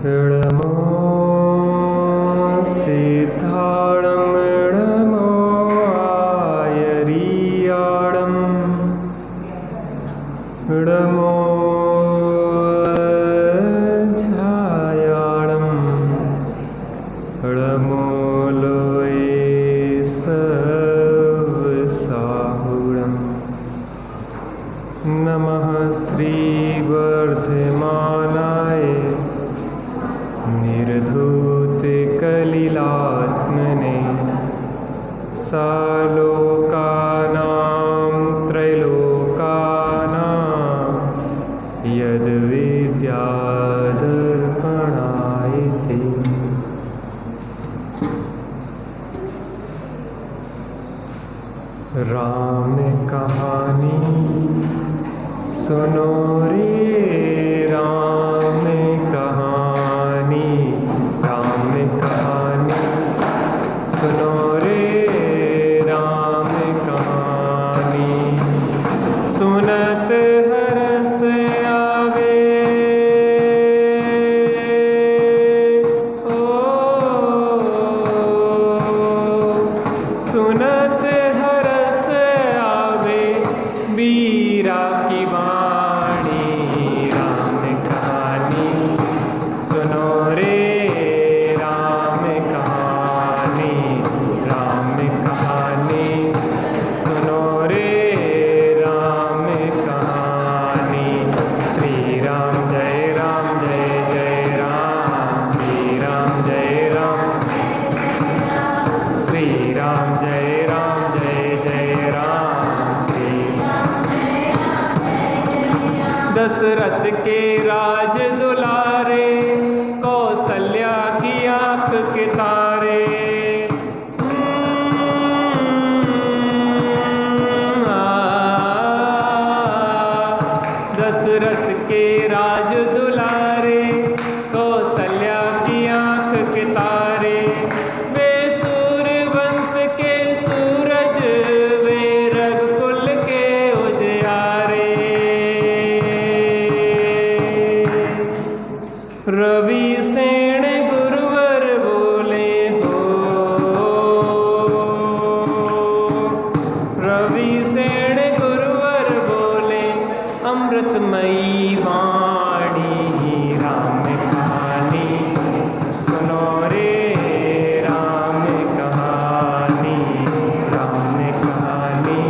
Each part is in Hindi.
नमो सिद्धाणं नमो आयरियाणं नमो छायाणं नमो लोये सर्वसाहुणं नमः श्रीवर्धमानाय निर्धूतकलिलात्मने सालोकानां त्रैलोकानां यद्विद्यादर्पणाय ते। राम कहानी सुनो रे राम कहानी, राम कहानी सुनो रे राम कहानी। सुनत हरस आवे ओ सुनत हरस आवे बीरा की वाणी। राम कहानी सुनो रे राम कहानी, राम कहानी सुनो रे राम कहानी। श्री राम जय जय राम, श्री राम जय राम, श्री राम जय जय राम। दशरथ के राज दुलारे, कौशल्या की आंख के तारे। दशरथ के राज दुलारे, कौशल्या की आंख के तारे। वे सूर्यवंश के सूरज, वे रघुकुल के उजियारे। रवि सेन गुरुवर बोले हो, रवि सेन गुरुवर बोले अमृतमयी वाणी। राम कहानी सुनो रे राम कहानी, राम कहानी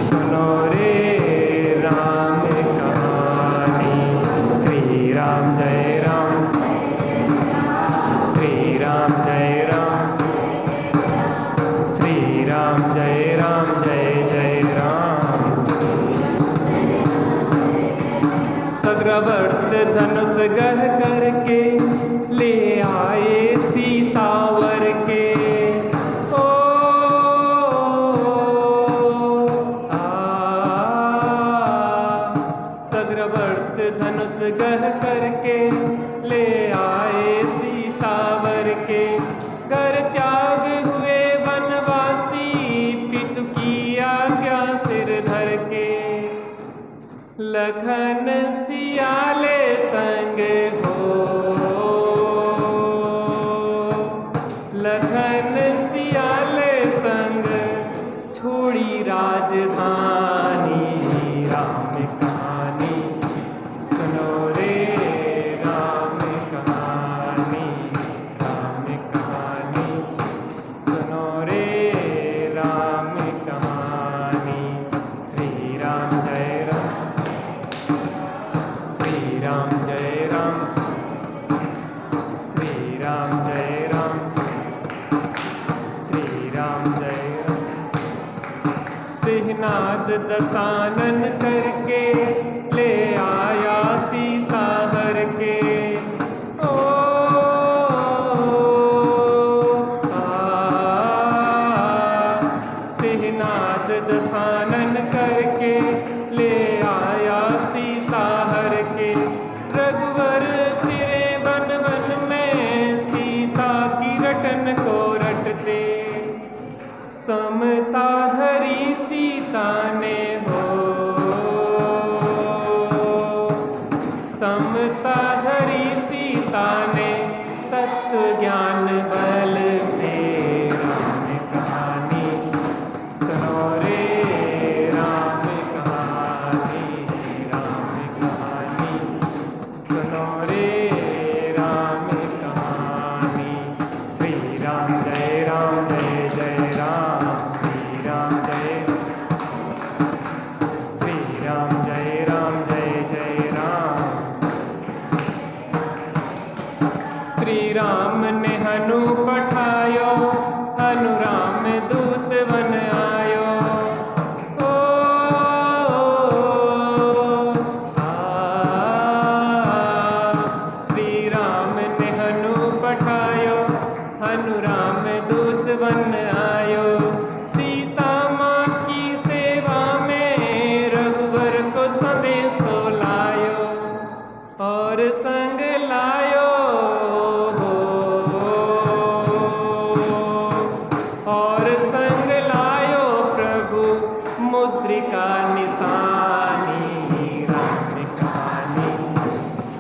सुनो रे राम कहानी। श्री राम जय राम, श्री राम जय राम, श्री राम जय राम। सग्रवर्त धनुष गह करके ले आए सीतावर के। ओ सग्रवर्त धनुष गह करके ले आए सीतावर के। घर त्याग हुए वनवासी, पितु की आज्ञा सिर धर के। लखन सियाले संग हो, लखन सियाले संग छोड़ी राजधानी। राम कहानी सुनो रे राम कहानी, राम कहानी सुनो रे राम कहानी। श्री राम जय राम, श्री राम जय राम, श्री राम जय राम, श्री राम जय राम। सिंहनाद दशानन करके ले आया सीता हर के। ओ सिंहनाद दशानन करके ले आया सीता हर के। रघुवर फिरे वन वन में, सीता की रटन को रटते। समता धरी सीता ने हो, समता धरी राम ने हनु पठायो, हनु राम दूत बन आयो। ओ श्री राम ने हनु पठायो, हनु राम दूत बन आयो। सीता माँ की सेवा में रघुवर को संदेशो लायो, और संग लायो, और संग लायो प्रभु मुद्रिका निशानी। राम कहानी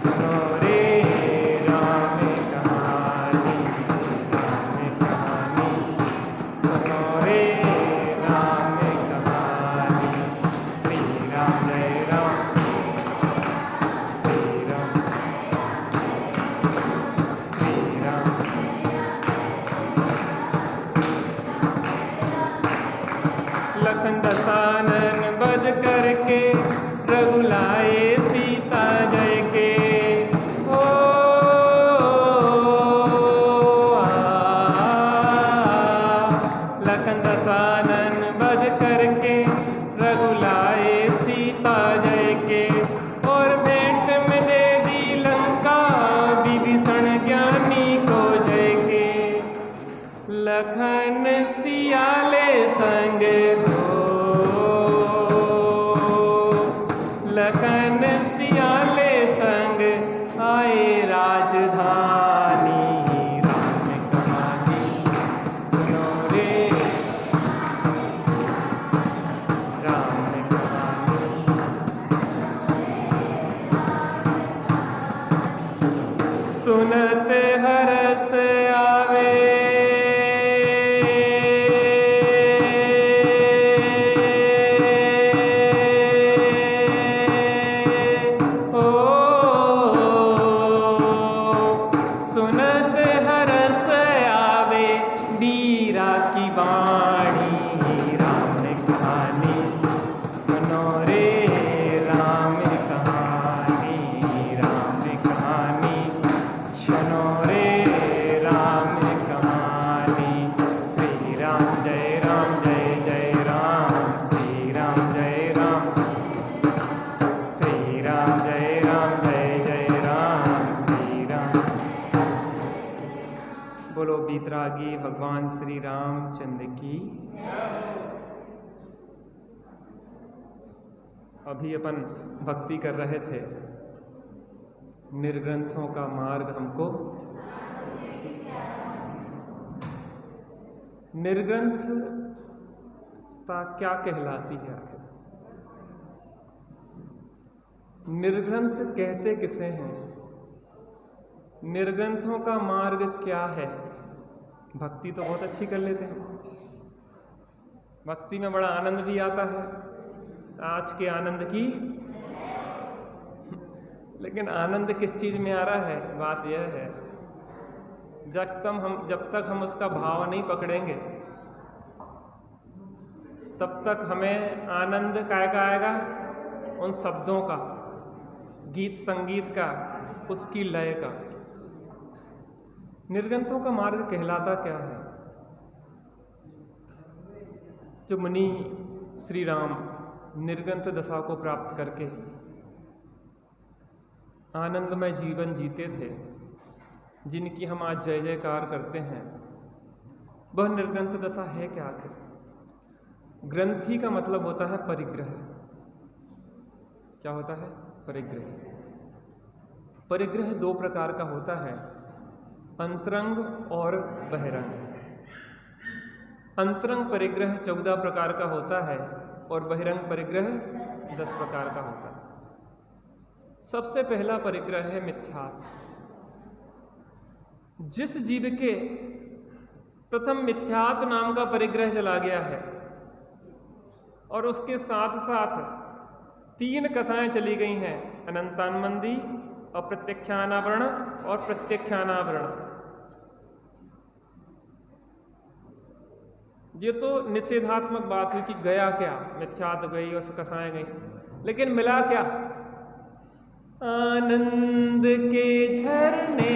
सुनो रे, राम कहानी, राम कहानी सुनो रे, राम कहानी। श्री राम जय राम, श्री राम, श्री राम। लखन दसानन बज करके रघुलाए सीता जय के। ओ लखन दसानन बज करके रघुलाए सीता जय के। और भेंट में दे दी लंका विभीषण ज्ञानी को जय के। लखन सियाले संग लखन सियाले संग आए राजधानी। राम कहानी सुनो रे, राम कहानी। सुनत हरस आवे, वीरा की वाणी। राम कहानी सुनो रे, राम कहानी, राम कहानी सुनो रे, राम कहानी। श्री राम जय राम, जय जय राम, श्री राम जय राम, श्री राम जय राम, जय जय राम, श्री राम। बोलो बीतरागी भगवान श्री रामचंद्र की। अभी अपन भक्ति कर रहे थे, निर्ग्रंथों का मार्ग हमको। निर्ग्रंथता क्या कहलाती है आखिर? निर्ग्रंथ कहते किसे हैं? निर्ग्रंथों का मार्ग क्या है? भक्ति तो बहुत अच्छी कर लेते हैं, भक्ति में बड़ा आनंद भी आता है, आज के आनंद की। लेकिन आनंद किस चीज में आ रहा है? बात यह है, जब तक हम उसका भाव नहीं पकड़ेंगे तब तक हमें आनंद काय का आएगा? उन शब्दों का, गीत संगीत का, उसकी लय का। निर्ग्रंथों का मार्ग कहलाता क्या है? जो मुनि श्री राम निर्ग्रंथ दशा को प्राप्त करके आनंदमय जीवन जीते थे, जिनकी हम आज जय जयकार करते हैं, वह निर्ग्रंथ दशा है क्या आखिर? ग्रंथी का मतलब होता है परिग्रह। क्या होता है? परिग्रह। परिग्रह दो प्रकार का होता है, अंतरंग और बहिरंग। अंतरंग परिग्रह 14 प्रकार का होता है और बहिरंग परिग्रह 10 प्रकार का होता है। सबसे पहला परिग्रह है मिथ्यात्व। जिस जीव के प्रथम मिथ्यात्व नाम का परिग्रह चला गया है और उसके साथ साथ 3 कसाएं चली गई हैं, अनंतानुबंधी, अप्रत्यक्षानावरण और प्रत्यक्षानावरण। ये तो निषेधात्मक बात हुई कि गया क्या, मिथ्यात्व गई और कसाएं गई, लेकिन मिला क्या? आनंद के झरने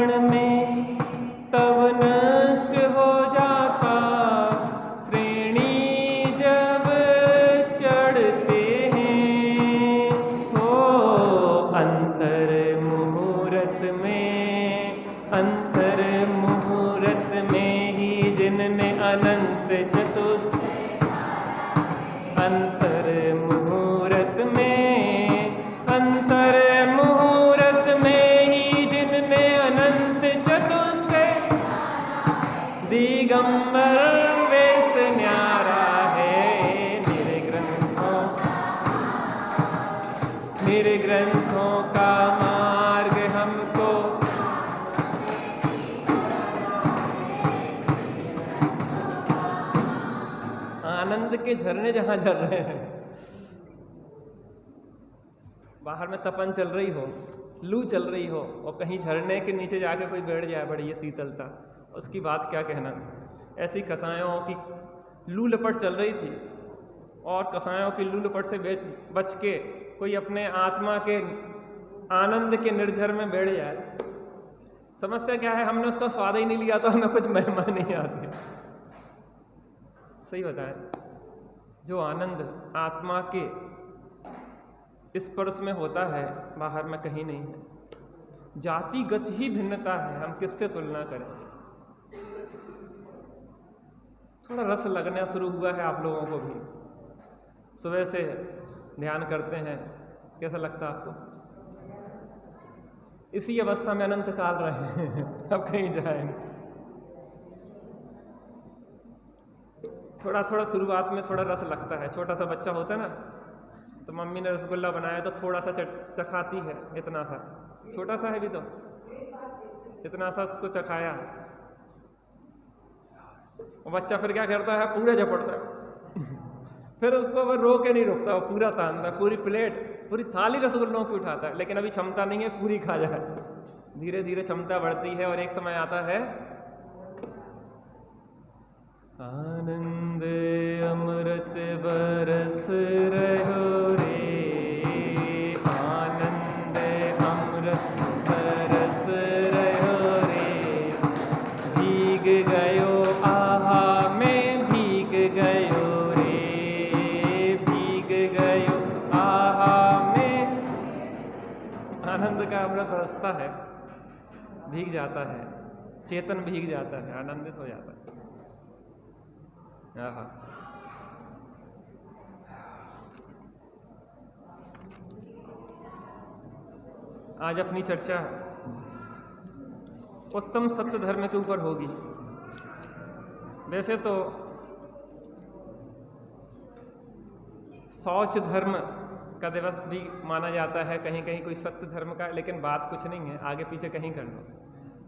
क्षण में तब नष्ट हो जाता, श्रेणी जब चढ़ते हैं हो अंतर मुहूर्त में ही जिनने अनंत अंतर मुहूर्त में ही जिनने अनंत चतुष्टय दिगंबर वेश न्यारा है। निर्ग्रंथों का मार्ग हमको आनंद के झरने जहां झर रहे हैं, बाहर में तपन चल रही हो, लू चल रही हो और कहीं झरने के नीचे जाके कोई बैठ जाए, बड़ी ये शीतलता, उसकी बात क्या कहना। ऐसी कसायों की लू लपट चल रही थी और कसायों की लू लपट से बच के कोई अपने आत्मा के आनंद के निर्झर में बैठ जाए। समस्या क्या है, हमने उसका स्वाद ही नहीं लिया तो हमें कुछ महिमा नहीं आती। सही बताएं, जो आनंद आत्मा के स्पर्श में होता है बाहर में कहीं नहीं है। जातिगत ही भिन्नता है, हम किससे तुलना करें। थोड़ा रस लगना शुरू हुआ है आप लोगों को भी, सुबह से ध्यान करते हैं, कैसा लगता है आपको? इसी अवस्था में अनंत काल रहे हैं अब कहीं जाएंगे। थोड़ा थोड़ा शुरुआत में थोड़ा रस लगता है। छोटा सा बच्चा होता है ना, तो मम्मी ने रसगुल्ला बनाया तो थोड़ा सा चखाती है, इतना सा, छोटा सा है भी तो इतना सा उसको चखाया, और बच्चा फिर क्या करता है, पूरा झपटता है फिर उसको वो रो के नहीं रुकता, वो पूरा तानता है, पूरी प्लेट पूरी थाली रसगुल्लों की उठाता है। लेकिन अभी क्षमता नहीं है पूरी खा जाए। धीरे धीरे क्षमता बढ़ती है और एक समय आता है आनंद अमृत बरस रहो रे, आनंद अमृत बरस रहो रे, भीग गयो आहा में भीग गयो रे, भीग गयो आहा में। आनंद का अमृत बरसता है, भीग जाता है, चेतन भीग जाता है, आनंदित हो जाता है। आज अपनी चर्चा उत्तम सत्य धर्म के ऊपर होगी। वैसे तो शौच धर्म का दिवस भी माना जाता है कहीं कहीं, कोई सत्य धर्म का, लेकिन बात कुछ नहीं है, आगे पीछे कहीं कर लो,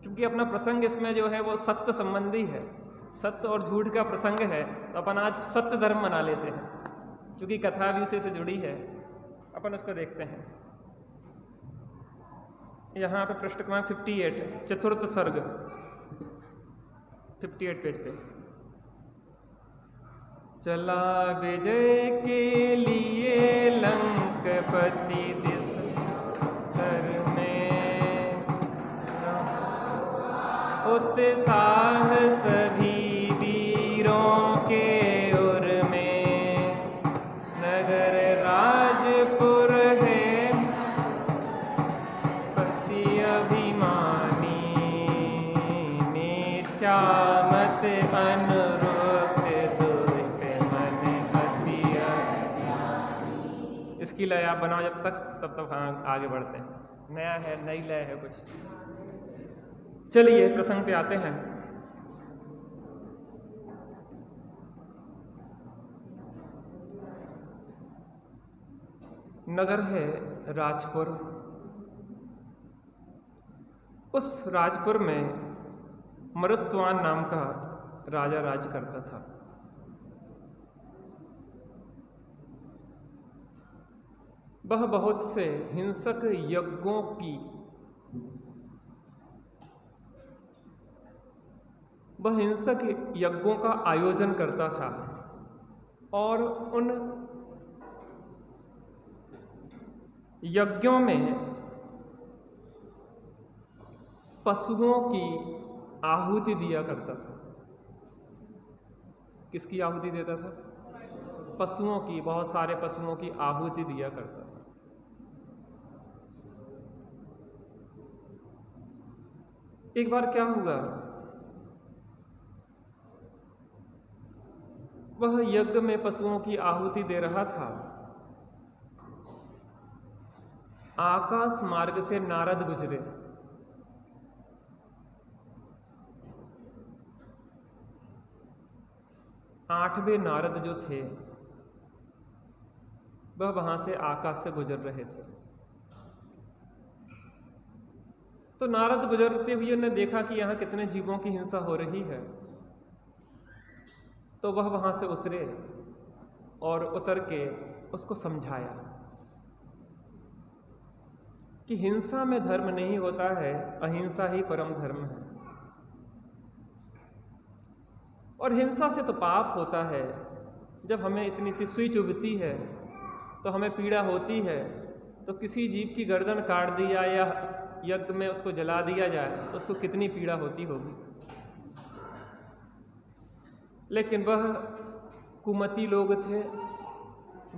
क्योंकि अपना प्रसंग इसमें जो है वो सत्य संबंधी है, सत्य और झूठ का प्रसंग है। तो अपन आज सत्य धर्म मना लेते हैं, क्योंकि कथा भी उसी से जुड़ी है। अपन उसको देखते हैं। यहाँ पे पृष्ठ क्रमांक 58, चतुर्थ सर्ग, 58 पेज पे। चला विजय के लिए लंकपति दिस कर में, उत्साह सभी वीरों के उर में, नगर राजपुर है पति अभिमानी, मिथ्यामत अनुरुक्त दुष्ट मन अति। इसकी लय आप बनाओ जब तक, तब तक हाँ आगे बढ़ते हैं। नया है, नई लय है कुछ। चलिए प्रसंग पे आते हैं। नगर है राजपुर। उस राजपुर में मरुत्वान नाम का राजा राज करता था। वह बहुत से हिंसक यज्ञों की यज्ञों का आयोजन करता था और उन यज्ञों में पशुओं की आहुति दिया करता था। किसकी आहुति देता था? पशुओं की, बहुत सारे पशुओं की आहुति दिया करता था। एक बार क्या हुआ, वह यज्ञ में पशुओं की आहुति दे रहा था। आकाश मार्ग से नारद गुजरे। आठवें नारद जो थे वह वहां से आकाश से गुजर रहे थे। तो नारद गुजरते हुए ने देखा कि यहाँ कितने जीवों की हिंसा हो रही है। तो वह वहां से उतरे और उतर के उसको समझाया कि हिंसा में धर्म नहीं होता है, अहिंसा ही परम धर्म है। और हिंसा से तो पाप होता है। जब हमें इतनी सी सुई चुभती है तो हमें पीड़ा होती है, तो किसी जीव की गर्दन काट दी जाए या यज्ञ में उसको जला दिया जाए तो उसको कितनी पीड़ा होती होगी। लेकिन वह कुमती लोग थे,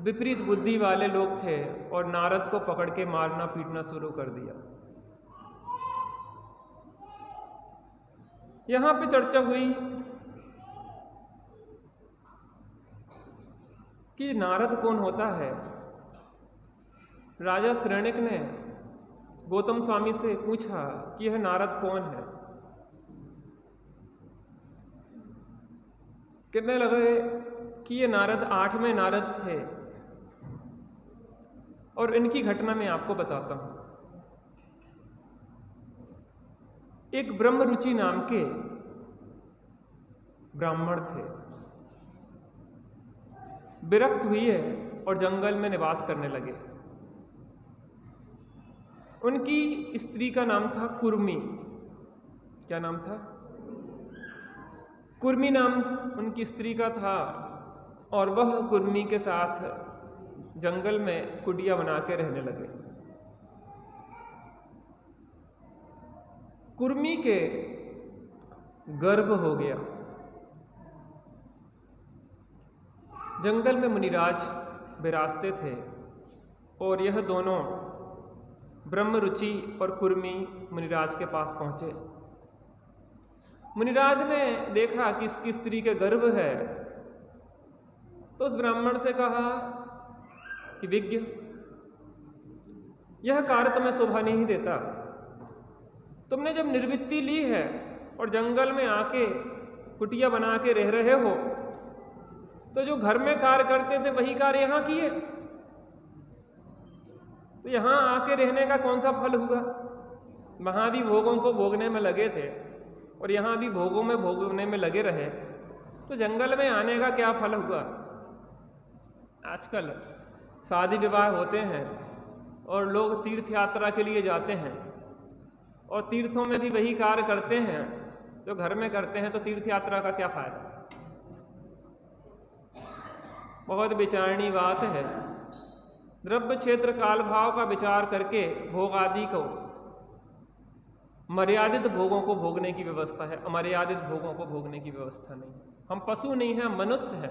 विपरीत बुद्धि वाले लोग थे और नारद को पकड़ के मारना पीटना शुरू कर दिया। यहां पे चर्चा हुई कि नारद कौन होता है। राजा श्रेणिक ने गौतम स्वामी से पूछा कि यह नारद कौन है। कहने लगे कि ये नारद 8वें नारद थे और इनकी घटना मैं आपको बताता हूं। एक ब्रह्मरुचि नाम के ब्राह्मण थे, विरक्त हुए और जंगल में निवास करने लगे। उनकी स्त्री का नाम था कुर्मी। क्या नाम था? कुर्मी नाम उनकी स्त्री का था और वह कुर्मी के साथ जंगल में कुटिया बना के रहने लगे। कुर्मी के गर्भ हो गया। जंगल में मुनिराज विराजते थे और यह दोनों ब्रह्मरुचि और कुर्मी मुनिराज के पास पहुंचे। मुनिराज ने देखा कि इसकी स्त्री के गर्भ है, तो उस ब्राह्मण से कहा कि विज्ञ, यह कार्य तुम्हें शोभा नहीं देता। तुमने जब निर्वृत्ति ली है और जंगल में आके कुटिया बना के रह रहे हो, तो जो घर में कार्य करते थे वही कार्य यहाँ किए, तो यहाँ आके रहने का कौन सा फल हुआ? वहाँ भी भोगों को भोगने में लगे थे और यहाँ भी भोगों में भोगने में लगे रहे, तो जंगल में आने का क्या फल हुआ? आजकल शादी विवाह होते हैं और लोग तीर्थ यात्रा के लिए जाते हैं और तीर्थों में भी वही कार्य करते हैं जो घर में करते हैं, तो तीर्थ यात्रा का क्या फायदा? बहुत विचारणी बात है। द्रव्य क्षेत्र काल भाव का विचार करके भोग आदि को, मर्यादित भोगों को भोगने की व्यवस्था है, अमर्यादित भोगों को भोगने की व्यवस्था नहीं। हम पशु नहीं हैं, मनुष्य हैं।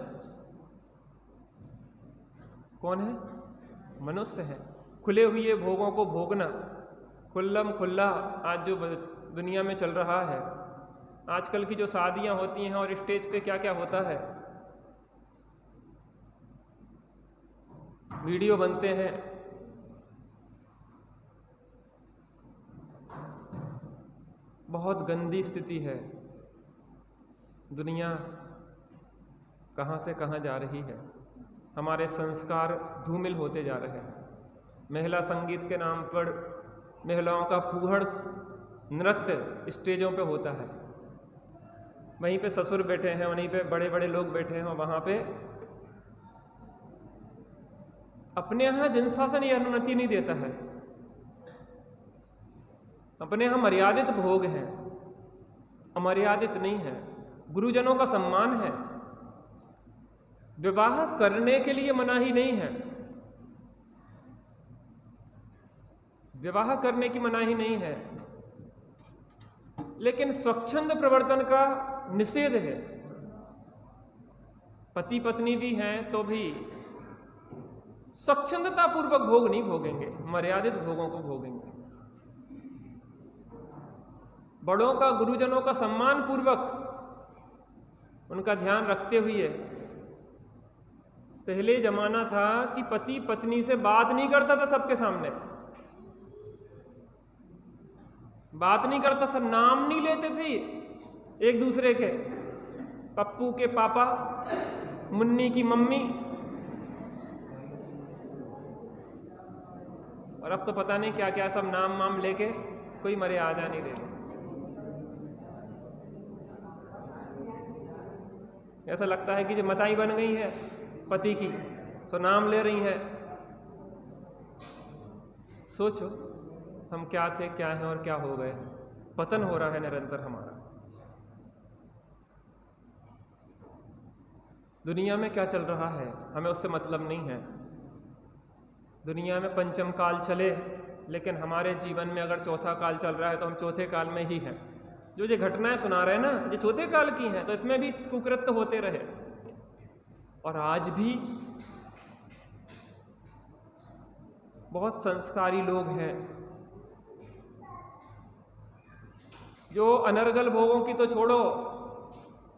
कौन है? मनुष्य है। खुले हुए भोगों को भोगना, खुल्लम खुल्ला आज जो दुनिया में चल रहा है, आजकल की जो शादियां होती हैं और स्टेज पे क्या क्या होता है, वीडियो बनते हैं, बहुत गंदी स्थिति है। दुनिया कहाँ से कहाँ जा रही है। हमारे संस्कार धूमिल होते जा रहे हैं। महिला संगीत के नाम पर महिलाओं का फूहड़ नृत्य स्टेजों पे होता है। वहीं पे ससुर बैठे हैं, वहीं पे बड़े बड़े लोग बैठे हैं और वहाँ पे अपने यहाँ जनशासन यह अनुमति नहीं देता है। अपने यहाँ मर्यादित भोग हैं, अमर्यादित नहीं है। गुरुजनों का सम्मान है, विवाह करने के लिए मनाही नहीं है, विवाह करने की मनाही नहीं है। लेकिन स्वच्छंद प्रवर्तन का निषेध है। पति पत्नी भी हैं तो भी स्वच्छंदता पूर्वक भोग नहीं भोगेंगे, मर्यादित भोगों को भोगेंगे। बड़ों का, गुरुजनों का सम्मान पूर्वक उनका ध्यान रखते हुए। पहले जमाना था कि पति पत्नी से बात नहीं करता था, सबके सामने बात नहीं करता था, नाम नहीं लेते थे एक दूसरे के। पप्पू के पापा, मुन्नी की मम्मी। और अब तो पता नहीं क्या क्या सब नाम वाम लेके कोई मर्यादा नहीं देते। ऐसा लगता है कि जो मताई बन गई है पति की, तो नाम ले रही है। सोचो हम क्या थे, क्या हैं और क्या हो गए। पतन हो रहा है निरंतर हमारा। दुनिया में क्या चल रहा है हमें उससे मतलब नहीं है। दुनिया में पंचम काल चले, लेकिन हमारे जीवन में अगर चौथा काल चल रहा है तो हम चौथे काल में ही हैं। जो ये घटनाएं सुना रहे हैं ना, ये चौथे काल की हैं, तो इसमें भी कुकृत्य होते रहे। और आज भी बहुत संस्कारी लोग हैं जो अनर्गल भोगों की तो छोड़ो,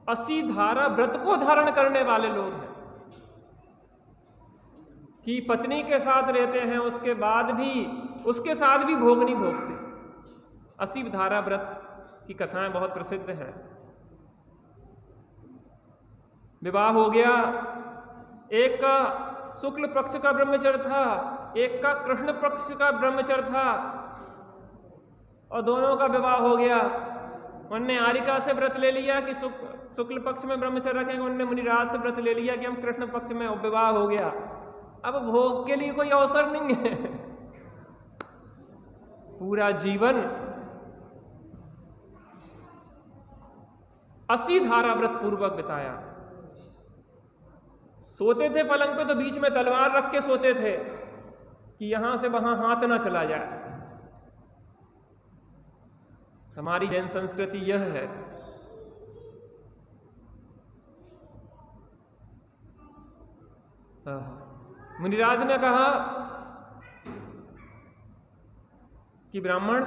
80 धारा व्रत को धारण करने वाले लोग हैं कि पत्नी के साथ रहते हैं, उसके बाद भी उसके साथ भी भोग नहीं भोगते। 80 धारा व्रत की कथाएं बहुत प्रसिद्ध हैं। विवाह हो गया, एक का शुक्ल पक्ष का ब्रह्मचर्य था, एक का कृष्ण पक्ष का ब्रह्मचर्य था, और दोनों का विवाह हो गया। उनने आरिका से व्रत ले लिया कि शुक्ल पक्ष में ब्रह्मचर्य रखेंगे, उनने मुनिराज से व्रत ले लिया कि हम कृष्ण पक्ष में, विवाह हो गया। अब भोग के लिए कोई अवसर नहीं है। पूरा जीवन 80 धारा व्रत पूर्वक बिताया। सोते थे पलंग पे तो बीच में तलवार रख के सोते थे कि यहां से वहां हाथ ना चला जाए। हमारी जैन संस्कृति यह है। मुनिराज ने कहा कि ब्राह्मण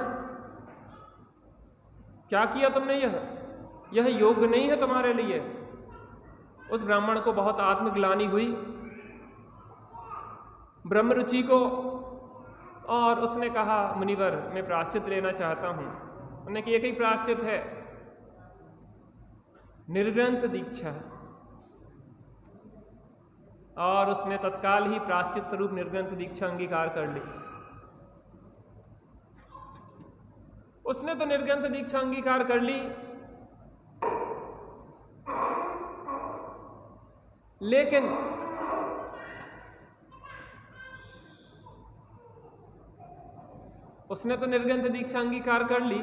क्या किया तुमने, यह योग्य नहीं है तुम्हारे लिए। उस ब्राह्मण को बहुत आत्मग्लानि हुई, ब्रह्मरुचि को, और उसने कहा मुनिवर मैं प्रायश्चित लेना चाहता हूं। उन्होंने कि एक ही प्रायश्चित है, निर्ग्रंथ दीक्षा। और उसने तत्काल ही प्रायश्चित स्वरूप निर्ग्रंथ दीक्षा अंगीकार कर ली। उसने तो निर्ग्रंथ दीक्षा अंगीकार कर ली, लेकिन उसने तो निर्ग्रंथ दीक्षा अंगीकार कर ली।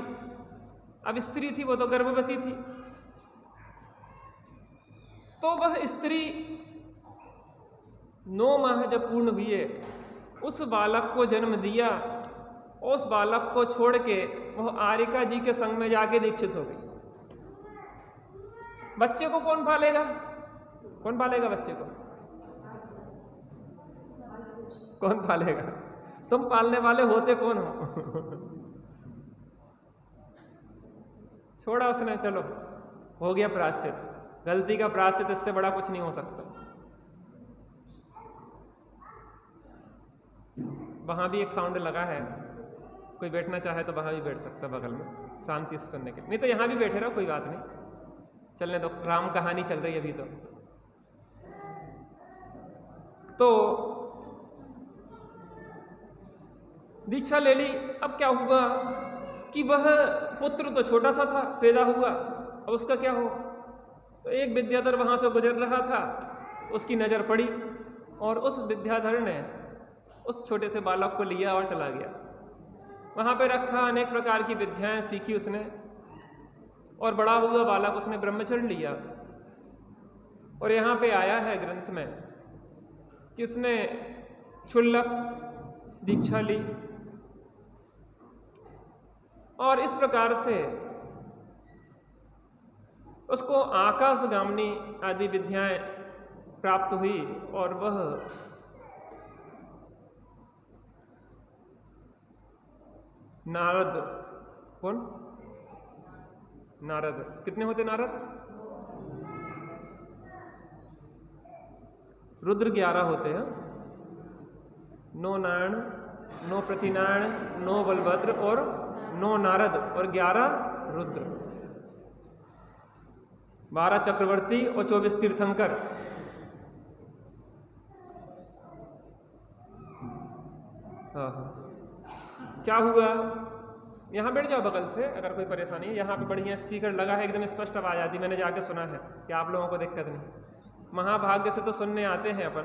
अब स्त्री थी, वो तो गर्भवती थी, तो वह स्त्री 9 माह जब पूर्ण हुए उस बालक को जन्म दिया। उस बालक को छोड़ के वह आरिका जी के संग में जाके दीक्षित हो गई। बच्चे को कौन पालेगा? कौन पालेगा बच्चे को? कौन पालेगा? तुम पालने वाले होते कौन हो? छोड़ा उसने, चलो हो गया प्रायश्चित। गलती का प्रायश्चित, इससे बड़ा कुछ नहीं हो सकता। वहां भी एक साउंड लगा है, कोई बैठना चाहे तो वहां भी बैठ सकता बगल में, शांति से सुनने के लिए। नहीं तो यहां भी बैठे रहो, कोई बात नहीं, चलने दो, राम कहानी चल रही है अभी। तो दीक्षा ले ली। अब क्या हुआ कि वह पुत्र तो छोटा सा था, पैदा हुआ, अब उसका क्या हो? तो एक विद्याधर वहां से गुजर रहा था, उसकी नजर पड़ी और उस विद्याधर ने उस छोटे से बालक को लिया और चला गया। वहां पे रखा, अनेक प्रकार की विद्याएं सीखी उसने, और बड़ा हुआ बालक, उसने ब्रह्मचर्य लिया। और यहाँ पे आया है ग्रंथ में कि उसने क्षुल्लक दीक्षा ली, और इस प्रकार से उसको आकाशगामिनी आदि विद्याएं प्राप्त हुई और वह नारद, कौन नारद, कितने होते नारद? रुद्र 11 होते हैं। 9 नारायण, 9 प्रतिनारायण, 9 बलभद्र और 9 नारद और 11 रुद्र, 12 चक्रवर्ती और 24 तीर्थंकर। हाँ हाँ, क्या हुआ? यहाँ बैठ जाओ बगल से अगर कोई परेशानी है। यहाँ पे बढ़िया स्पीकर लगा है, एकदम स्पष्ट आवाज आती, मैंने जाके सुना है कि आप लोगों को दिक्कत नहीं। महाभाग्य से तो सुनने आते हैं अपन,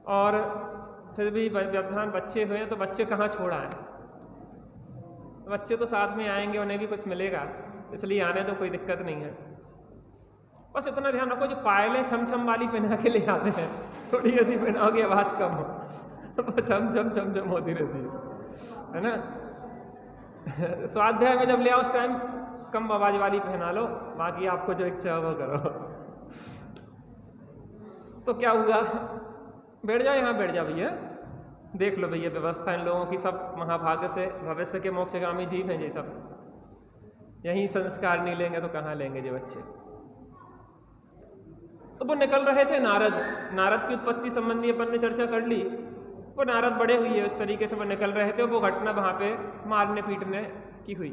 और फिर भी व्यवधान बच्चे हुए तो बच्चे कहाँ छोड़ आए? बच्चे तो साथ में आएंगे, उन्हें भी कुछ मिलेगा, इसलिए आने तो कोई दिक्कत नहीं है। बस इतना ध्यान रखो जो पायलें छम छम वाली पहना के ले आते हैं, थोड़ी ऐसी पहनाओगे आवाज कम हो, छम छम छम छम होती रहती है ना। स्वाध्याय में जब ले आओ उस टाइम कम आवाज वाली पहना लो, बाकी आपको जो इच्छा हो वो करो। तो क्या हुआ? बैठ जाओ, यहाँ बैठ जाओ भैया, देख लो भैया व्यवस्था इन लोगों की, सब महाभाग्य से भविष्य के मोक्षगामी जीव हैं ये सब। यहीं संस्कार नहीं लेंगे तो कहाँ लेंगे ये बच्चे? तो वो निकल रहे थे नारद। नारद की उत्पत्ति संबंधी अपन ने चर्चा कर ली। वो नारद बड़े हुई है, उस तरीके से वो निकल रहे थे। वो घटना वहां पे मारने पीटने की हुई।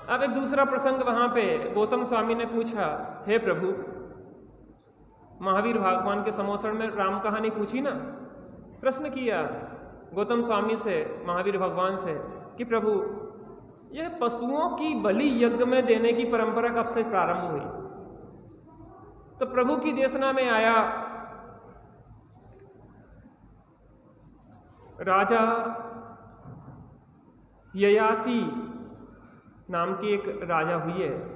अब एक दूसरा प्रसंग वहां पे गौतम स्वामी ने पूछा, हे प्रभु, महावीर भगवान के समोसण में राम कहानी पूछी ना, प्रश्न किया गौतम स्वामी से, महावीर भगवान से कि प्रभु यह पशुओं की बलि यज्ञ में देने की परंपरा कब से प्रारंभ हुई? तो प्रभु की देशना में आया, राजा ययाति नाम की एक राजा हुई है,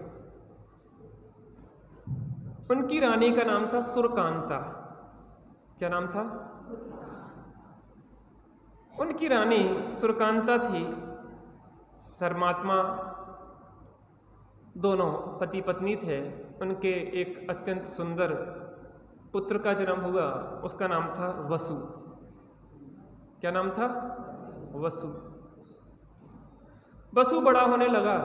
उनकी रानी का नाम था सुरकांता। क्या नाम था? उनकी रानी सुरकांता थी, धर्मात्मा, दोनों पति पत्नी थे। उनके एक अत्यंत सुंदर पुत्र का जन्म हुआ, उसका नाम था वसु। क्या नाम था? वसु। वसु बड़ा होने लगा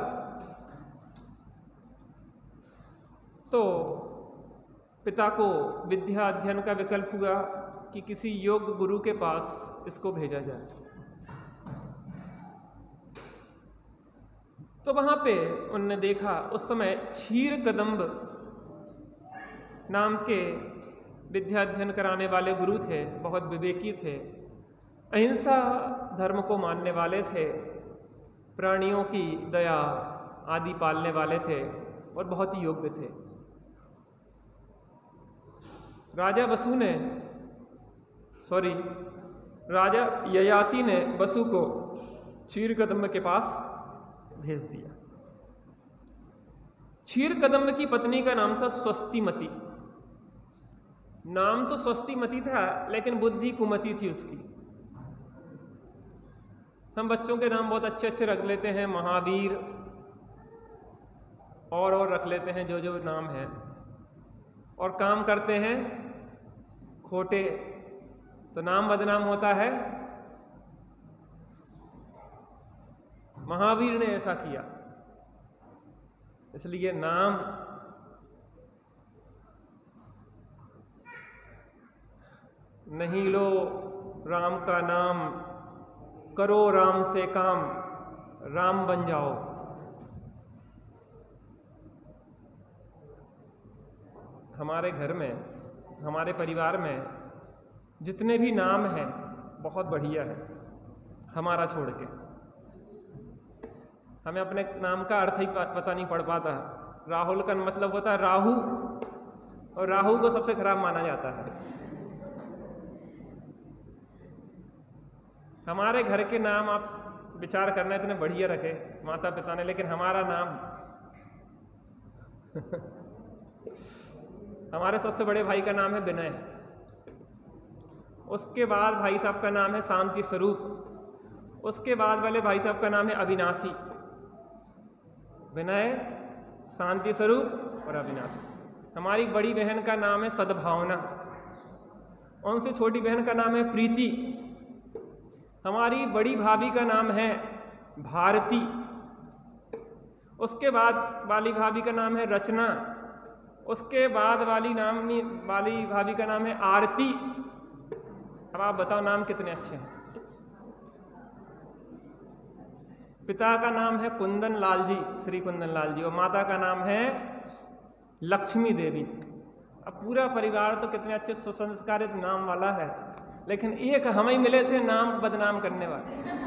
तो पिता को विद्या अध्ययन का विकल्प हुआ कि किसी योग गुरु के पास इसको भेजा जाए। तो वहां पे उनने देखा, उस समय क्षीर कदम्ब नाम के विद्या अध्ययन कराने वाले गुरु थे, बहुत विवेकी थे, अहिंसा धर्म को मानने वाले थे, प्राणियों की दया आदि पालने वाले थे और बहुत ही योग्य थे। राजा ययाति ने वसु को क्षीरकदम्ब के पास भेज दिया। क्षीरकदम्ब की पत्नी का नाम था स्वस्तिमती। नाम तो स्वस्तिमती था, लेकिन बुद्धि कुमति थी उसकी। हम बच्चों के नाम बहुत अच्छे अच्छे रख लेते हैं, महावीर और रख लेते हैं जो जो नाम है, और काम करते हैं खोटे, तो नाम बदनाम होता है। महावीर ने ऐसा किया, इसलिए नाम नहीं लो राम का नाम, करो राम से काम, राम बन जाओ। हमारे घर में, हमारे परिवार में जितने भी नाम हैं बहुत बढ़िया है, हमारा छोड़ के। हमें अपने नाम का अर्थ ही पता नहीं पड़ पाता। राहुल का मतलब होता है राहु, और राहु को सबसे खराब माना जाता है। हमारे घर के नाम आप विचार करना इतने बढ़िया रखे माता पिता ने, लेकिन हमारा नाम हमारे सबसे बड़े भाई का नाम है विनय, उसके बाद भाई साहब का नाम है शांति स्वरूप, उसके बाद वाले भाई साहब का नाम है अविनाशी, विनय, शांति स्वरूप और अविनाशी। हमारी बड़ी बहन का नाम है सद्भावना, उनसे छोटी बहन का नाम है प्रीति। हमारी बड़ी भाभी का नाम है भारती, उसके बाद वाली भाभी का नाम है रचना, उसके बाद वाली भाभी का नाम है आरती। अब आप बताओ नाम कितने अच्छे हैं। पिता का नाम है कुंदन लाल जी, श्री कुंदन लाल जी, और माता का नाम है लक्ष्मी देवी। अब पूरा परिवार तो कितने अच्छे सुसंस्कारित नाम वाला है, लेकिन एक हम ही मिले थे नाम बदनाम करने वाले।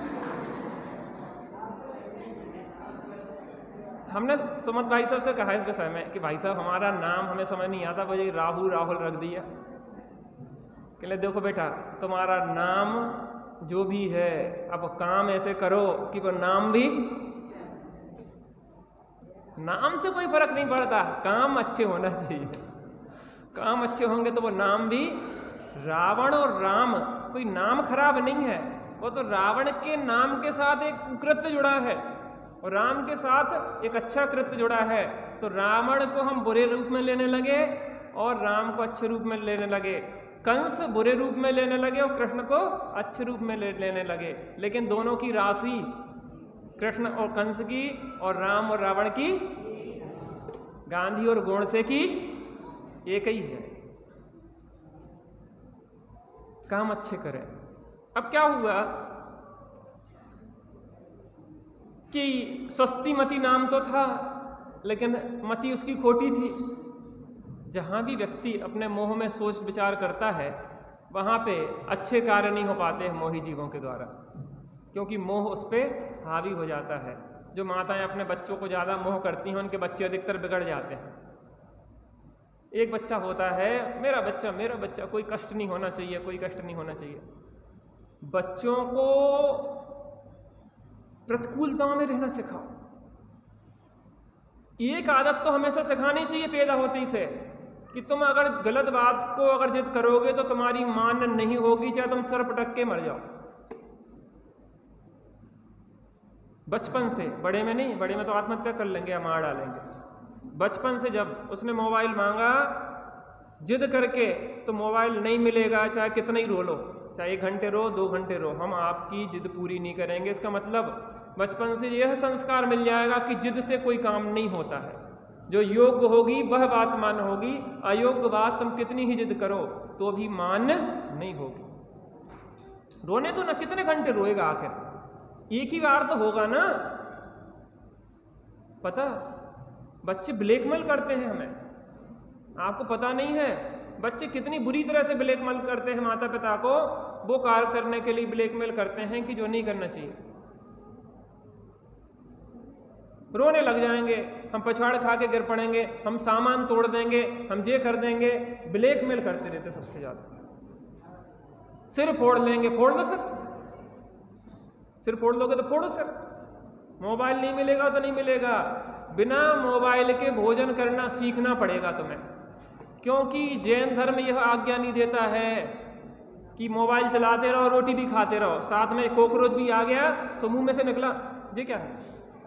हमने सुमत भाई साहब से कहा इस विषय में कि भाई साहब हमारा नाम हमें समझ नहीं आता, मुझे राहुल रख दिया। कहले देखो बेटा, तुम्हारा नाम जो भी है, अब काम ऐसे करो कि वो नाम भी, नाम से कोई फर्क नहीं पड़ता, काम अच्छे होना चाहिए। काम अच्छे होंगे तो वो नाम भी। रावण और राम कोई नाम खराब नहीं है, वो तो रावण के नाम के साथ एक कुकृत्य जुड़ा है और राम के साथ एक अच्छा कृत्य जुड़ा है। तो रावण को हम बुरे रूप में लेने लगे और राम को अच्छे रूप में लेने लगे। कंस बुरे रूप में लेने लगे और कृष्ण को अच्छे रूप में लेने लगे, लेकिन दोनों की राशि कृष्ण और कंस की और राम और रावण की, गांधी और गोडसे की एक ही है। काम अच्छे करें। अब क्या हुआ कि स्वस्तिमती नाम तो था, लेकिन मति उसकी खोटी थी। जहाँ भी व्यक्ति अपने मोह में सोच विचार करता है, वहाँ पे अच्छे कार्य नहीं हो पाते हैं मोही जीवों के द्वारा, क्योंकि मोह उस पर हावी हो जाता है। जो माताएं अपने बच्चों को ज़्यादा मोह करती हैं, उनके बच्चे अधिकतर बिगड़ जाते हैं। एक बच्चा होता है, मेरा बच्चा, कोई कष्ट नहीं होना चाहिए, कोई कष्ट नहीं होना चाहिए। बच्चों को प्रतिकूलताओं में रहना सिखाओ। एक आदत तो हमेशा सिखानी चाहिए पैदा होते ही से, कि तुम अगर गलत बात को अगर जिद करोगे तो तुम्हारी मान नहीं होगी, चाहे तुम सर पटक के मर जाओ। बचपन से, बड़े में नहीं, बड़े में तो आत्महत्या कर लेंगे या मार डालेंगे। बचपन से जब उसने मोबाइल मांगा जिद करके, तो मोबाइल नहीं मिलेगा, चाहे कितना ही रो लो, चाहे 1 घंटे रो, 2 घंटे रो, हम आपकी जिद पूरी नहीं करेंगे। इसका मतलब बचपन से यह संस्कार मिल जाएगा कि जिद से कोई काम नहीं होता है। जो योग्य होगी वह बात मान होगी, अयोग्य बात तुम कितनी ही जिद करो तो भी मान नहीं होगी। रोने तो ना कितने घंटे रोएगा, आखिर एक ही बार तो होगा ना। पता, बच्चे ब्लैकमेल करते हैं हमें, आपको पता नहीं है बच्चे कितनी बुरी तरह से ब्लैकमेल करते हैं माता पिता को। वो कार्य करने के लिए ब्लैकमेल करते हैं कि जो नहीं करना चाहिए। रोने लग जाएंगे, हम पछाड़ खा के गिर पड़ेंगे, हम सामान तोड़ देंगे, हम ये कर देंगे। ब्लैकमेल करते रहते सबसे ज्यादा। सिर फोड़ लेंगे, फोड़ लो सर, सिर फोड़ लोगे तो फोड़ो सर। मोबाइल नहीं मिलेगा तो नहीं मिलेगा, बिना मोबाइल के भोजन करना सीखना पड़ेगा तुम्हें, क्योंकि जैन धर्म यह आज्ञा नहीं देता है कि मोबाइल चलाते रहो, रोटी भी खाते रहो, साथ में कॉकरोच भी आ गया तो मुंह में से निकला, ये क्या है,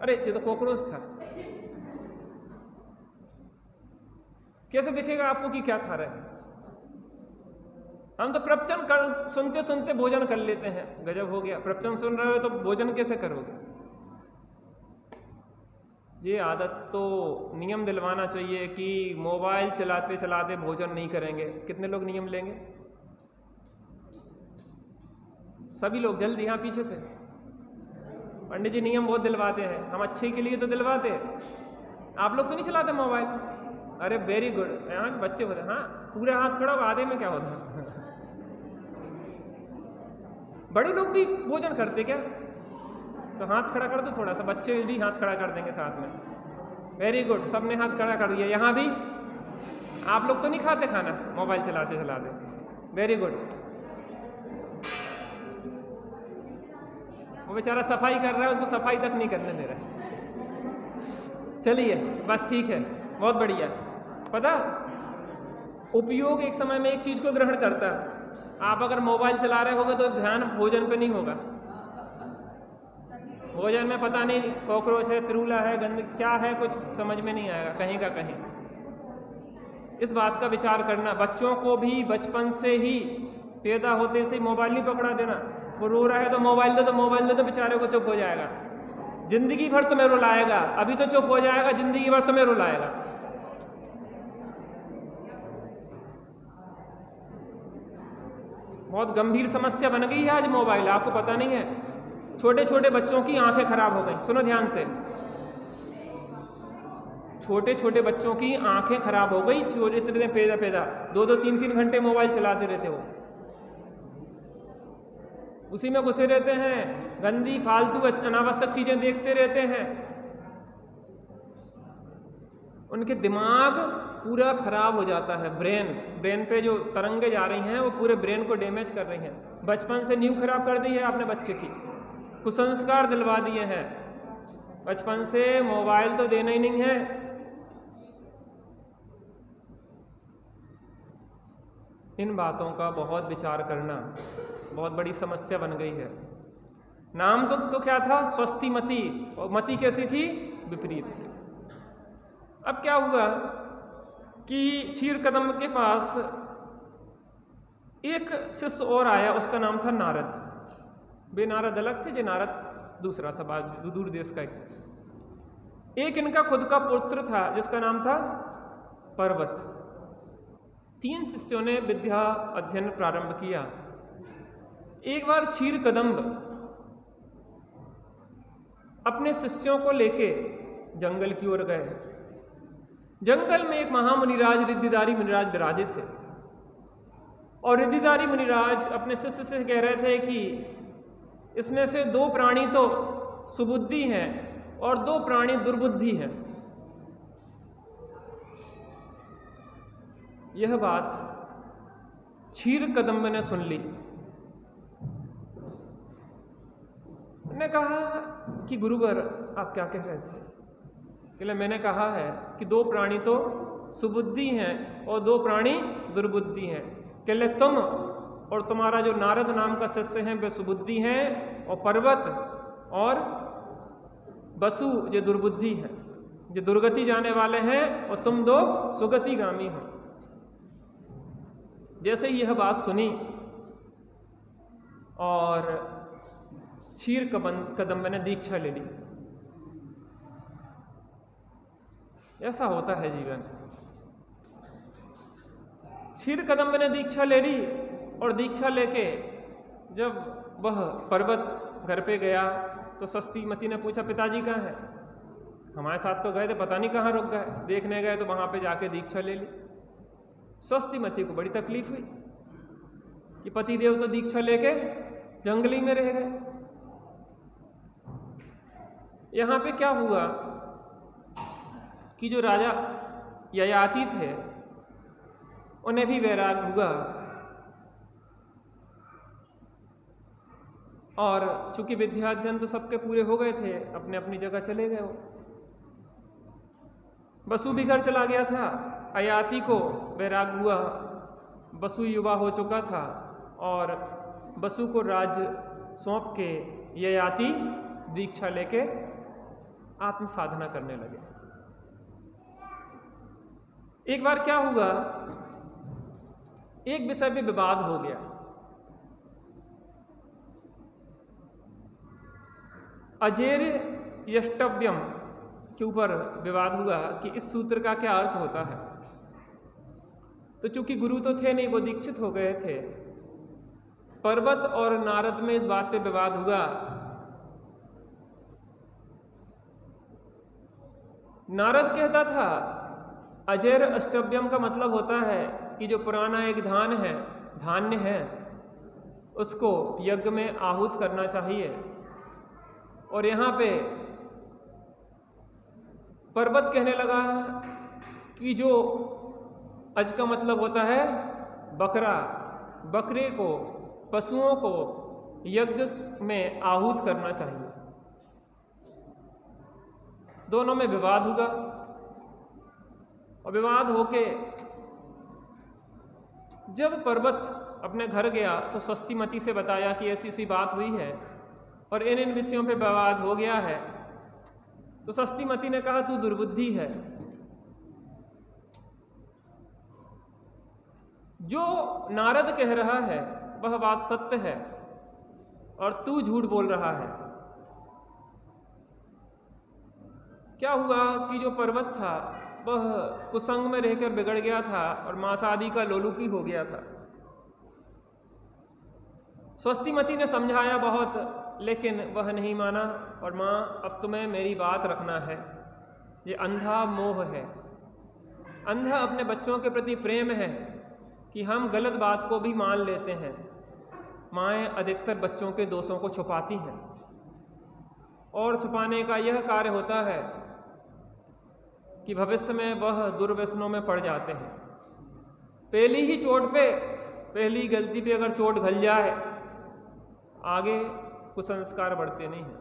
अरे ये तो कॉकरोच था। कैसे दिखेगा आपको कि क्या खा रहे हैं? हम तो प्रवचन सुनते सुनते भोजन कर लेते हैं, गजब हो गया। प्रवचन सुन रहे हो तो भोजन कैसे करोगे? ये आदत तो नियम दिलवाना चाहिए कि मोबाइल चलाते चलाते भोजन नहीं करेंगे। कितने लोग नियम लेंगे? सभी लोग जल्दी, यहाँ पीछे से। पंडित जी नियम बहुत दिलवाते हैं, हम अच्छे के लिए तो दिलवाते हैं। आप लोग तो नहीं चलाते मोबाइल? अरे वेरी गुड, यहाँ के बच्चे होते हैं। हाँ, पूरे हाथ खड़ा हो, आधे में क्या होता है? बड़े लोग भी भोजन करते क्या? तो हाथ खड़ा कर दो थोड़ा सा, बच्चे भी हाथ खड़ा कर देंगे साथ में। वेरी गुड, सबने हाथ खड़ा कर दिया। यहाँ भी आप लोग तो नहीं खाते खाना मोबाइल चलाते चलाते? Very good. वो बेचारा सफाई कर रहा है, उसको सफाई तक नहीं करने दे रहा। चलिए बस ठीक है, बहुत बढ़िया। पता, उपयोग एक समय में एक चीज को ग्रहण करता है। आप अगर मोबाइल चला रहे होगे तो ध्यान भोजन पे नहीं होगा, भोजन में पता नहीं कॉकरोच है, तिरूला है, गंद क्या है, कुछ समझ में नहीं आएगा कहीं का कहीं। इस बात का विचार करना। बच्चों को भी बचपन से ही, पैदा होते से मोबाइल नहीं पकड़ा देना। वो रो रहा है तो मोबाइल दो, तो मोबाइल दो, तो बेचारे को चुप हो जाएगा। जिंदगी भर तुम्हें रुलाएगा, अभी तो चुप हो जाएगा, जिंदगी भर तुम्हें रुलाएगा। बहुत गंभीर समस्या बन गई है आज मोबाइल, आपको पता नहीं है। छोटे छोटे बच्चों की आंखें खराब हो गई। सुनो ध्यान से, छोटे छोटे बच्चों की आंखें खराब हो गई। छोटे से पैदा 2-2, 3-3 घंटे मोबाइल चलाते रहते हो, उसी में घुसे रहते हैं, गंदी फालतू अनावश्यक चीजें देखते रहते हैं। उनके दिमाग पूरा खराब हो जाता है। ब्रेन पे जो तरंगे जा रही हैं वो पूरे ब्रेन को डैमेज कर रही हैं। बचपन से नींव खराब कर दी है आपने बच्चे की, कुसंस्कार दिलवा दिए हैं। बचपन से मोबाइल तो देना ही नहीं है। इन बातों का बहुत विचार करना, बहुत बड़ी समस्या बन गई है। नाम तो क्या था? स्वस्तिमती, और मति कैसी थी? विपरीत। अब क्या हुआ कि क्षीरकदम्ब के पास एक शिष्य और आया, उसका नाम था नारद। वे नारद अलग थे, जो नारद दूसरा था, दूर देश का एक इनका खुद का पुत्र था जिसका नाम था पर्वत। 3 शिष्यों ने विद्या अध्ययन प्रारंभ किया। एक बार क्षीरकदम्ब अपने शिष्यों को लेके जंगल की ओर गए। जंगल में एक महामुनिराज, रिद्धिधारी मुनिराज विराजे थे, और रिद्धिधारी मुनिराज अपने शिष्य से कह रहे थे कि इसमें से 2 प्राणी तो सुबुद्धि हैं और 2 प्राणी दुर्बुद्धि हैं। यह बात क्षीरकदम्ब ने सुन ली। ने कहा कि गुरुवर आप क्या कह रहे थे? कि मैंने कहा है कि 2 प्राणी तो सुबुद्धि हैं और 2 प्राणी दुर्बुद्धि हैं। कि तुम और तुम्हारा जो नारद नाम का शिष्य है वे सुबुद्धि हैं, और पर्वत और वसु जो दुर्बुद्धि है, जो दुर्गति जाने वाले हैं, और तुम 2 सुगतिगामी हो। जैसे यह बात सुनी और क्षीरकदम्ब ने दीक्षा ले ली। ऐसा होता है जीवन। क्षीरकदम्ब ने दीक्षा ले ली, और दीक्षा लेके जब वह पर्वत घर पे गया तो स्वस्तिमती ने पूछा पिताजी कहाँ हैं? हमारे साथ तो गए थे, पता नहीं कहाँ रुक गए। देखने गए तो वहां पे जाके दीक्षा ले ली। स्वस्तिमती को बड़ी तकलीफ हुई कि पतिदेव तो दीक्षा लेके जंगली में रह गए। यहां पे क्या हुआ कि जो राजा ययाति थे उन्हें भी वैराग हुआ, और चूंकि विद्याध्ययन तो सबके पूरे हो गए थे, अपने अपनी जगह चले गए। वसु भी घर चला गया था। ययाति को वैराग हुआ, वसु युवा हो चुका था, और वसु को राज्य सौंप के ययाति दीक्षा लेके आत्म साधना करने लगे। एक बार क्या हुआ, एक विषय पे विवाद हो गया। अजेर यष्टव्यम के ऊपर विवाद हुआ कि इस सूत्र का क्या अर्थ होता है। तो चूंकि गुरु तो थे नहीं, वो दीक्षित हो गए थे। पर्वत और नारद में इस बात पे विवाद हुआ। नारद कहता था अजेर अष्टव्यम का मतलब होता है कि जो पुराना एक धान्य है उसको यज्ञ में आहूत करना चाहिए। और यहाँ पे पर्वत कहने लगा कि जो अज का मतलब होता है बकरा, बकरे को, पशुओं को यज्ञ में आहूत करना चाहिए। दोनों में विवाद हुआ, और विवाद होके जब पर्वत अपने घर गया तो स्वस्तिमती से बताया कि ऐसी सी बात हुई है, और इन विषयों पे विवाद हो गया है। तो स्वस्तिमती ने कहा तू दुर्बुद्धि है, जो नारद कह रहा है वह बात सत्य है और तू झूठ बोल रहा है। क्या हुआ कि जो पर्वत था वह कुसंग में रहकर बिगड़ गया था और मांसादी का लोलुपी हो गया था। स्वस्तिमती ने समझाया बहुत, लेकिन वह नहीं माना। और माँ, अब तुम्हें मेरी बात रखना है, ये अंधा मोह है, अंधा अपने बच्चों के प्रति प्रेम है कि हम गलत बात को भी मान लेते हैं। माएँ अधिकतर बच्चों के दोषों को छुपाती हैं और छुपाने का यह कार्य होता है कि भविष्य में वह दुर्व्यसनों में पड़ जाते हैं। पहली ही चोट पे, पहली गलती पे अगर चोट घल जाए, आगे कुसंस्कार बढ़ते नहीं हैं।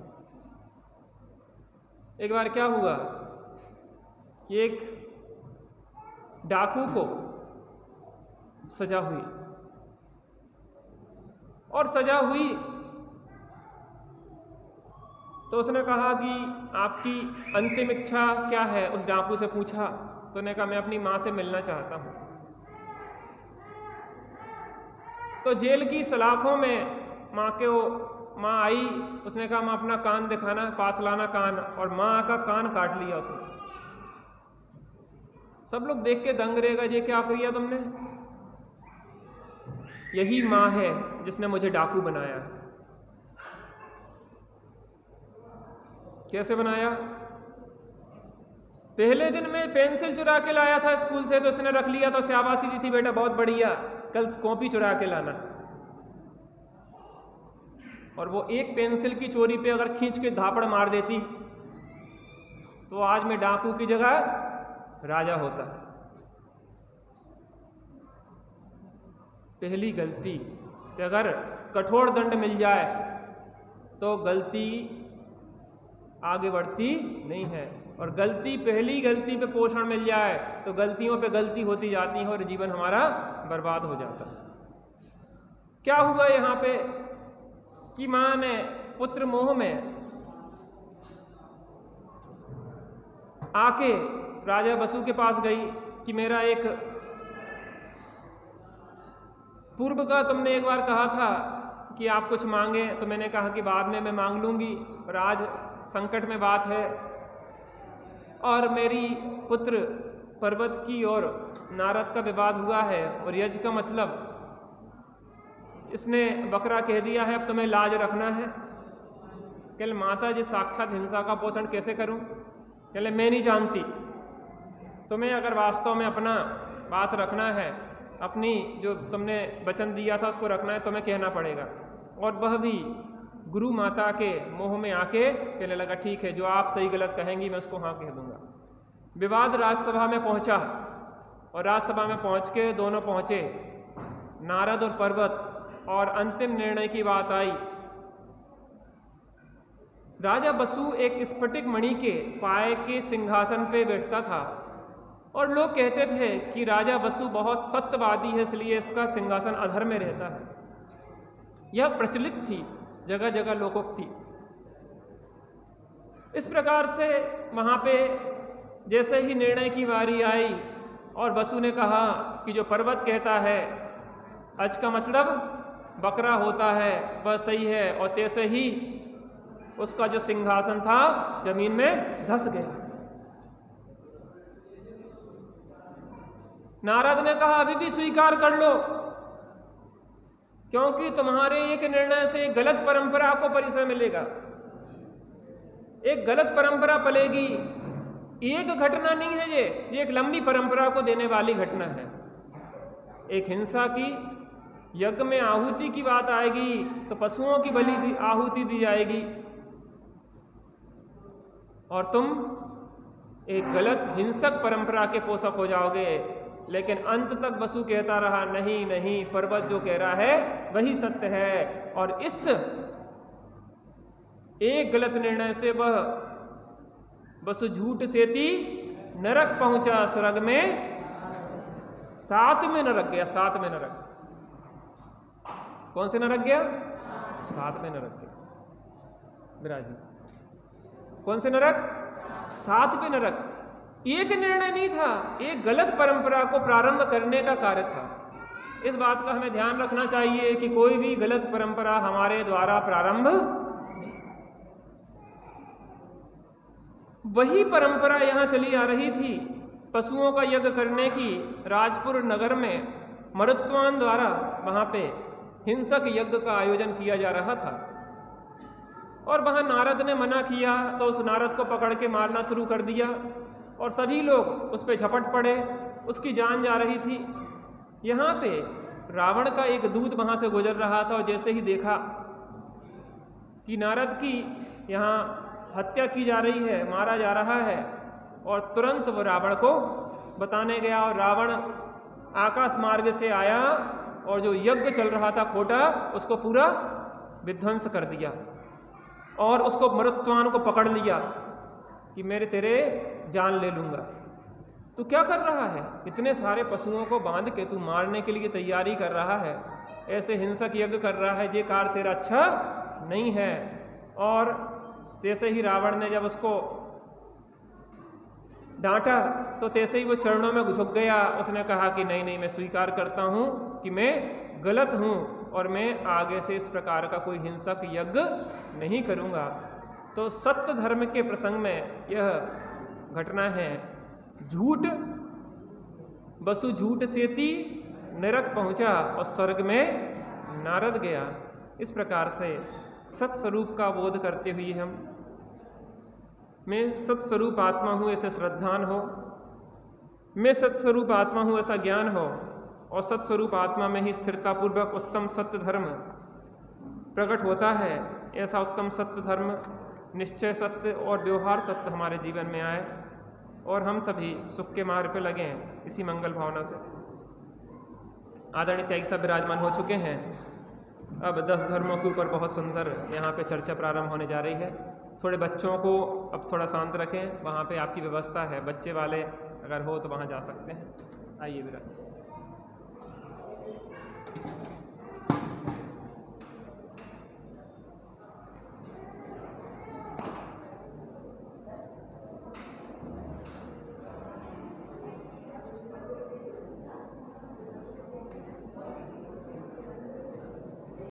एक बार क्या हुआ कि एक डाकू को सजा हुई, और सजा हुई तो उसने कहा कि आपकी अंतिम इच्छा क्या है, उस डाकू से पूछा। तो उसने कहा मैं अपनी माँ से मिलना चाहता हूँ। तो जेल की सलाखों में माँ आई, उसने कहा माँ अपना कान दिखाना, पास लाना कान, और माँ का कान काट लिया उसने। सब लोग देख के दंग रह गए, ये क्या किया तुमने? यही माँ है जिसने मुझे डाकू बनाया। कैसे बनाया? पहले दिन में पेंसिल चुरा के लाया था स्कूल से, तो उसने रख लिया, तो शाबाशी दी थी, बेटा बहुत बढ़िया, कल कॉपी चुरा के लाना। और वो एक पेंसिल की चोरी पे अगर खींच के धापड़ मार देती तो आज मैं डाकू की जगह राजा होता। पहली गलती कि अगर कठोर दंड मिल जाए तो गलती आगे बढ़ती नहीं है, और गलती, पहली गलती पे पोषण मिल जाए तो गलतियों पे गलती होती जाती है और जीवन हमारा बर्बाद हो जाता है। क्या हुआ यहाँ पे कि माँ ने पुत्र मोह में आके राजा बसु के पास गई कि मेरा एक पूर्व का तुमने एक बार कहा था कि आप कुछ मांगे, तो मैंने कहा कि बाद में मैं मांग लूंगी, और आज संकट में बात है और मेरी पुत्र पर्वत की और नारद का विवाद हुआ है, और यज का मतलब इसने बकरा कह दिया है, अब तुम्हें लाज रखना है। कहले माता जी साक्षात हिंसा का पोषण कैसे करूं? कहले मैं नहीं जानती, तुम्हें अगर वास्तव में अपना बात रखना है, अपनी जो तुमने वचन दिया था उसको रखना है, तुम्हें कहना पड़ेगा। और वह भी गुरु माता के मोह में आके कहने लगा ठीक है, जो आप सही गलत कहेंगी मैं उसको हाँ कह दूंगा। विवाद राजसभा में पहुंचा, और राजसभा में पहुंच के दोनों पहुंचे, नारद और पर्वत, और अंतिम निर्णय की बात आई। राजा बसु एक स्फटिक मणि के पाए के सिंहासन पे बैठता था, और लोग कहते थे कि राजा बसु बहुत सत्यवादी है, इसलिए इसका सिंहासन अधर में रहता है। यह प्रचलित थी, जगह जगह लोकोक्ति। इस प्रकार से वहाँ पे जैसे ही निर्णय की बारी आई और बसु ने कहा कि जो पर्वत कहता है अज का मतलब बकरा होता है वह सही है, और तैसे ही उसका जो सिंहासन था जमीन में धंस गया। नारद ने कहा अभी भी स्वीकार कर लो, क्योंकि तुम्हारे एक निर्णय से एक गलत परंपरा को परिसर मिलेगा, एक गलत परंपरा पलेगी। एक घटना नहीं है ये एक लंबी परंपरा को देने वाली घटना है। एक हिंसा की, यज्ञ में आहुति की बात आएगी तो पशुओं की बलि आहुति दी जाएगी, और तुम एक गलत हिंसक परंपरा के पोषक हो जाओगे। लेकिन अंत तक बसु कहता रहा नहीं नहीं, पर्वत जो कह रहा है वही सत्य है। और इस एक गलत निर्णय से वह बसु झूठ सेती नरक पहुंचा, स्वर्ग में 7वें नरक गया। 7वें नरक, कौन से नरक गया? 7वें नरक गया। विराजी। कौन से नरक? 7वें नरक। एक निर्णय नहीं था, एक गलत परंपरा को प्रारंभ करने का कार्य था। इस बात का हमें ध्यान रखना चाहिए कि कोई भी गलत परंपरा हमारे द्वारा प्रारंभ नहीं। वही परंपरा यहाँ चली आ रही थी पशुओं का यज्ञ करने की। राजपुर नगर में मरुत्वान द्वारा वहाँ पे हिंसक यज्ञ का आयोजन किया जा रहा था और वहाँ नारद ने मना किया तो उस नारद को पकड़ के मारना शुरू कर दिया और सभी लोग उस पर झपट पड़े, उसकी जान जा रही थी। यहाँ पे रावण का एक दूत वहाँ से गुजर रहा था और जैसे ही देखा कि नारद की यहाँ हत्या की जा रही है, मारा जा रहा है, और तुरंत वो रावण को बताने गया और रावण आकाश मार्ग से आया और जो यज्ञ चल रहा था खोटा, उसको पूरा विध्वंस कर दिया और उसको मरुत्वान को पकड़ लिया कि मेरे तेरे जान ले लूँगा। तू क्या कर रहा है? इतने सारे पशुओं को बांध के तू मारने के लिए तैयारी कर रहा है, ऐसे हिंसक यज्ञ कर रहा है, ये कार्य तेरा अच्छा नहीं है। और तैसे ही रावण ने जब उसको डांटा तो तैसे ही वो चरणों में झुक गया। उसने कहा कि नहीं नहीं, मैं स्वीकार करता हूँ कि मैं गलत हूँ और मैं आगे से इस प्रकार का कोई हिंसक यज्ञ नहीं करूँगा। तो सत्य धर्म के प्रसंग में यह घटना है। झूठ, वसु झूठ सेती नरक पहुँचा और स्वर्ग में नारद गया। इस प्रकार से सत्स्वरूप का बोध करते हुए हम, मैं सत्स्वरूप आत्मा हूँ ऐसे श्रद्धान हो, मैं सत्स्वरूप आत्मा हूँ ऐसा ज्ञान हो और सत्स्वरूप आत्मा में ही स्थिरतापूर्वक उत्तम सत्य धर्म प्रकट होता है। ऐसा उत्तम सत्य धर्म, निश्चय सत्य और व्यवहार सत्य हमारे जीवन में आए और हम सभी सुख के मार्ग पे लगें, इसी मंगल भावना से। आदरणीय त्यागी सब विराजमान हो चुके हैं। अब 10 धर्मों के ऊपर बहुत सुंदर यहाँ पे चर्चा प्रारंभ होने जा रही है। थोड़े बच्चों को अब थोड़ा शांत रखें, वहाँ पे आपकी व्यवस्था है, बच्चे वाले अगर हो तो वहाँ जा सकते हैं। आइए विराज।